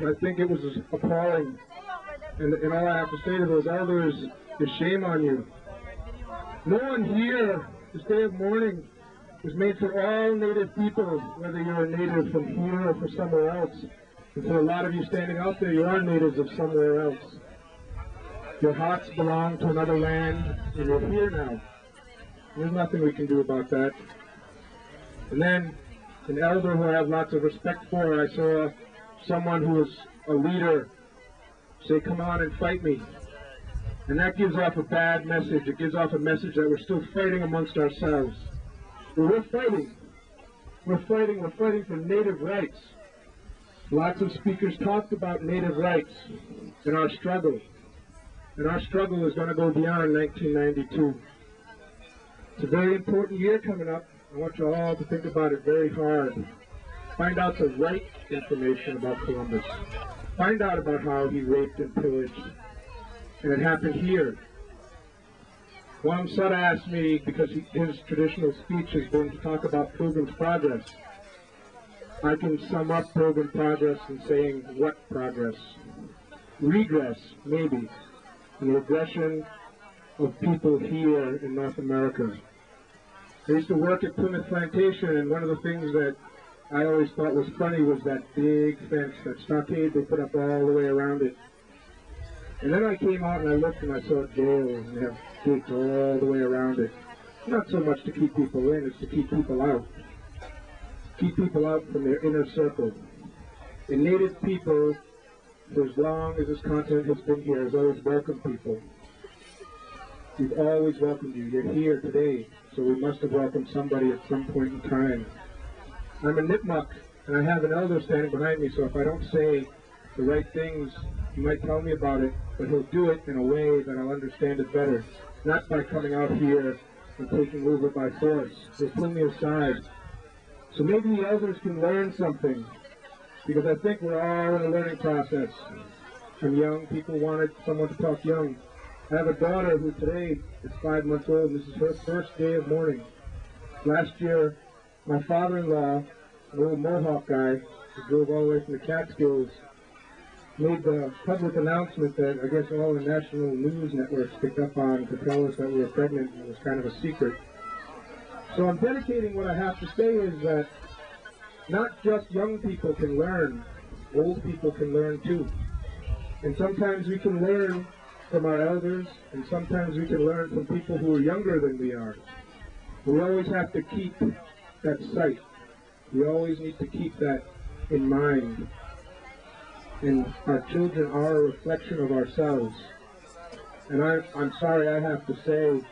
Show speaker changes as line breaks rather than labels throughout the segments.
I think it was appalling. And all I have to say to those elders is shame on you. No one here, this day of mourning, was made for all Native people, whether you're a Native from here or from somewhere else. And for a lot of you standing out there, you are natives of somewhere else. Your hearts belong to another land, and you're here now. There's nothing we can do about that. And then, an elder who I have lots of respect for, I saw someone who was a leader say, "Come on and fight me." And that gives off a bad message. It gives off a message that we're still fighting amongst ourselves. Well, we're fighting. We're fighting for Native rights. Lots of speakers talked about Native rights and our struggle. And our struggle is going to go beyond 1992. It's a very important year coming up. I want you all to think about it very hard. Find out the right information about Columbus. Find out about how he raped and pillaged. And it happened here. Wamsutta asked me, because his traditional speech has been to talk about Pilgrim's Progress. I can sum up Pilgrim Progress in saying, what progress? Regress, maybe. The regression of people here in North America. I used to work at Plymouth Plantation, and one of the things that I always thought was funny was that big fence, that stockade they put up all the way around it. And then I came out and I looked and I saw jail, and they have gates all the way around it. Not so much to keep people in, it's to keep people out. Keep people out from their inner circle. And Native people, for as long as this continent has been here, has always welcomed people. We've always welcomed you. You're here today, so we must have welcomed somebody at some point in time. I'm a Nipmuc, and I have an elder standing behind me, so if I don't say the right things, he might tell me about it, but he'll do it in a way that I'll understand it better. Not by coming out here and taking over by force. He'll pull me aside. So maybe the elders can learn something, because I think we're all in a learning process. I'm young. People wanted someone to talk young. I have a daughter who today is 5 months old, and this is her first day of mourning. Last year, my father-in-law, an old Mohawk guy who drove all the way from the Catskills, made the public announcement that I guess all the national news networks picked up on to tell us that we were pregnant, and it was kind of a secret. So I'm dedicating what I have to say is that not just young people can learn, old people can learn too. And sometimes we can learn from our elders, and sometimes we can learn from people who are younger than we are. We always have to keep that sight. We always need to keep that in mind. And our children are a reflection of ourselves. And I'm sorry I have to say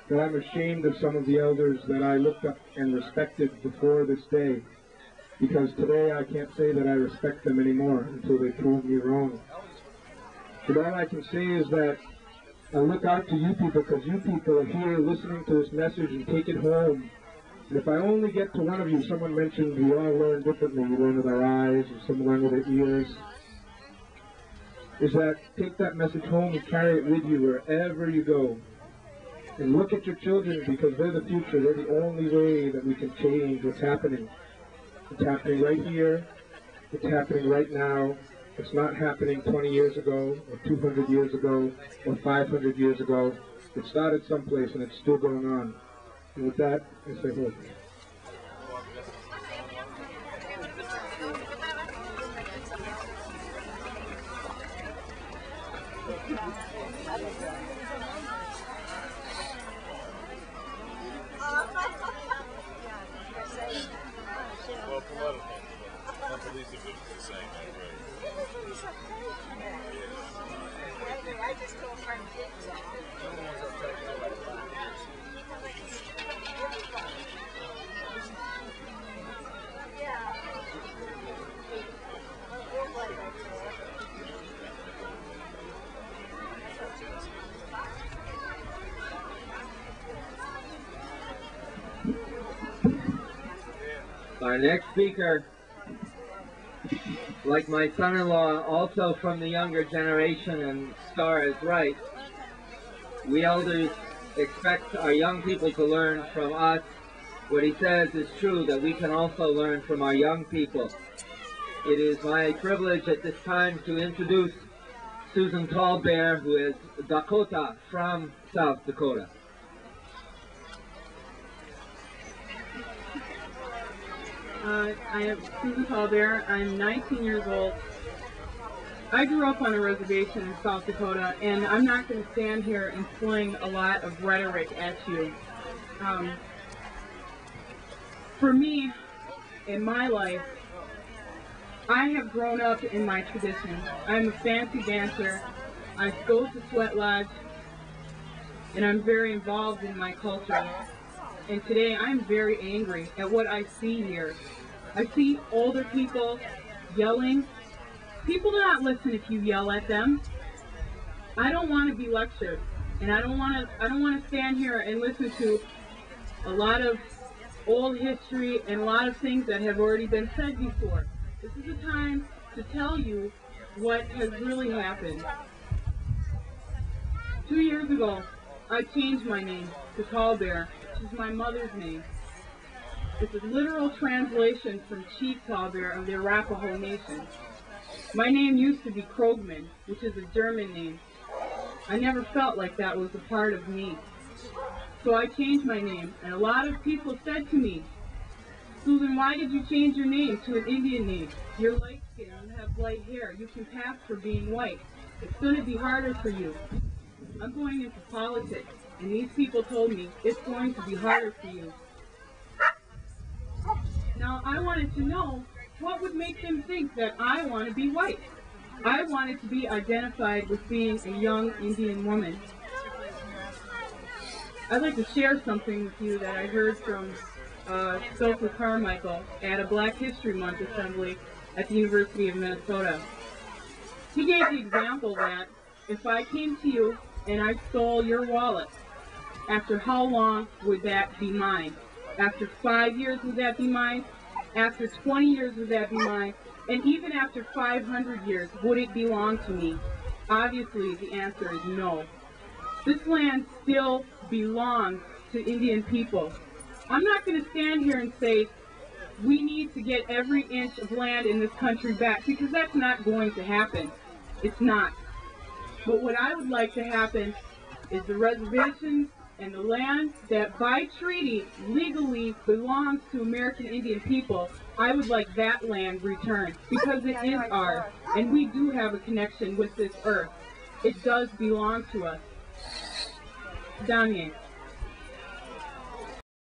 that I'm ashamed of some of the elders that I looked up and respected before this day. Because today I can't say that I respect them anymore until they prove me wrong. But all I can say is that I look out to you people, because you people are here listening to this message and take it home. And if I only get to one of you, someone mentioned we all learn differently. You learn with our eyes, and some learn with their ears. Is that take that message home and carry it with you wherever you go. And look at your children, because they're the future. They're the only way that we can change what's happening. It's happening right here. It's happening right now. It's not happening 20 years ago, or 200 years ago, or 500 years ago. It started someplace, and it's still going on. And with that, I say hope.
Well, for a lot of things, but not the least of which is the same, right?
I just don't find it.
Our next speaker, like my son-in-law, also from the younger generation, and Star is right, we elders expect our young people to learn from us. What he says is true, that we can also learn from our young people. It is my privilege at this time to introduce Susan Tallbear, who is Dakota from South Dakota.
I am Susan Tallbear. I'm 19 years old. I grew up on a reservation in South Dakota, and I'm not going to stand here and sling a lot of rhetoric at you. For me, in my life, I have grown up in my tradition. I'm a fancy dancer. I go to Sweat Lodge, and I'm very involved in my culture. And today I'm very angry at what I see here. I see older people yelling. People do not listen if you yell at them. I don't want to be lectured, and I don't want to stand here and listen to a lot of old history and a lot of things that have already been said before. This is a time to tell you what has really happened. 2 years ago, I changed my name to Tallbear, which is my mother's name. It's a literal translation from Chief Tallbear of the Arapaho Nation. My name used to be Krogman, which is a German name. I never felt like that was a part of me. So I changed my name, and a lot of people said to me, Susan, why did you change your name to an Indian name? You're light-skinned, you have light hair, you can pass for being white. It's going to be harder for you. I'm going into politics, and these people told me it's going to be harder for you. Now, I wanted to know what would make them think that I want to be white. I wanted to be identified with being a young Indian woman. I'd like to share something with you that I heard from Stoker Carmichael at a Black History Month assembly at the University of Minnesota. He gave the example that if I came to you and I stole your wallet, after how long would that be mine? After 5 years would that be mine? After 20 years would that be mine? And even after 500 years, would it belong to me? Obviously, the answer is no. This land still belongs to Indian people. I'm not going to stand here and say we need to get every inch of land in this country back, because that's not going to happen. It's not. But what I would like to happen is the reservations and the land that by treaty legally belongs to American Indian people, I would like that land returned, because it is ours, and we do have a connection with this earth. It does belong to us. Danye.